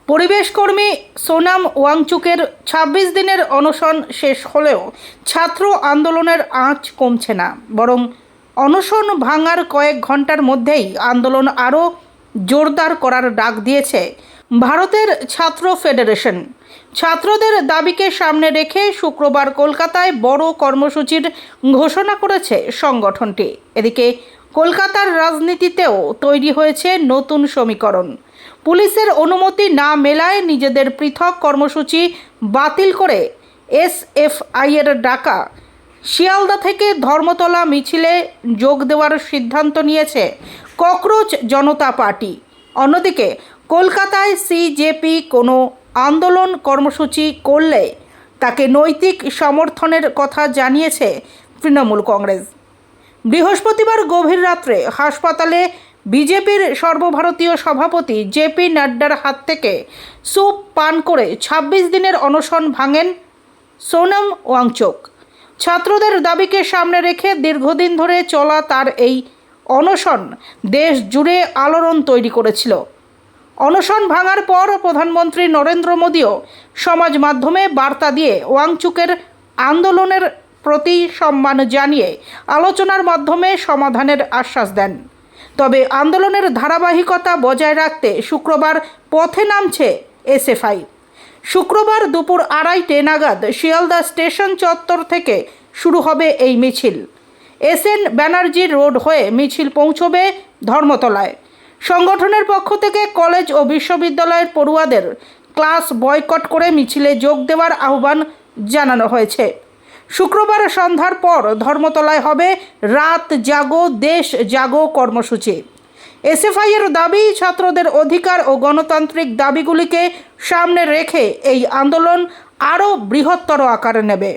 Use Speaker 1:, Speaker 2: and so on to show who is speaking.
Speaker 1: পরিবেশ কর্মী সোনাম ওয়াংচুকের ২৬ দিনের অনশন শেষ হলেও ছাত্র আন্দোলনের আঁচ কমছে না, বরং অনশন ভাঙার কয়েক ঘন্টার মধ্যেই আন্দোলন আরও জোরদার করার ডাক দিয়েছে ভারতের ছাত্র ফেডারেশন। ছাত্রদের দাবিকে সামনে রেখে শুক্রবার কলকাতায় বড় কর্মসূচির ঘোষণা করেছে সংগঠনটি। এদিকে কলকাতার রাজনীতিতেও তৈরি হয়েছে নতুন সমীকরণ। পুলিশের অনুমতি না মেলায় নিজেদের পৃথক কর্মসূচি বাতিল করে এসএফআইয়ের ডাকা শিয়ালদা থেকে ধর্মতলা মিছিলে যোগ দেওয়ার সিদ্ধান্ত নিয়েছে ককরোচ জনতা পার্টি। অন্যদিকে কলকাতায় সিজেপি কোনো আন্দোলন কর্মসূচি করলে তাকে নৈতিক সমর্থনের কথা জানিয়েছে তৃণমূল কংগ্রেস। বৃহস্পতিবার গভীর রাত্রে হাসপাতালে বিজেপির সর্বভারতীয় সভাপতি জেপি নাড্ডার হাত থেকে স্যুপ পান করে ২৬ দিনের অনশন ভাঙেন সোনাম ওয়াংচুক। ছাত্রদের দাবিকে সামনে রেখে দীর্ঘদিন ধরে চলা তার এই অনশন দেশ জুড়ে আলোড়ন তৈরি করেছিল। অনশন ভাঙার পর প্রধানমন্ত্রী নরেন্দ্র মোদীও সমাজ মাধ্যমে বার্তা দিয়ে ওয়াংচুকের আন্দোলনের প্রতি সম্মান জানিয়ে আলোচনার মাধ্যমে সমাধানের আশ্বাস দেন। তবে আন্দোলনের ধারাবাহিকতা বজায় রাখতে শুক্রবার পথে নামছে এসএফআই। শুক্রবার দুপুর ২:৩০ নাগাদ শিয়ালদা স্টেশন চত্বর থেকে শুরু হবে এই মিছিল। এসএন ব্যানার্জি রোড হয়ে মিছিল পৌঁছবে ধর্মতলায়। সংগঠনের পক্ষ থেকে কলেজ ও বিশ্ববিদ্যালয়ের পড়ুয়াদের ক্লাস বয়কট করে মিছিলে যোগ দেওয়ার আহ্বান জানানো হয়েছে। শুক্রবার সন্ধ্যার পর ধর্মতলায় হবে রাত জাগো দেশ জাগো কর্মসূচি। এসএফআইয়ের দাবি, ছাত্রদের অধিকার ও গণতান্ত্রিক দাবিগুলিকে সামনে রেখে এই আন্দোলন আরও বৃহত্তর আকার নেবে।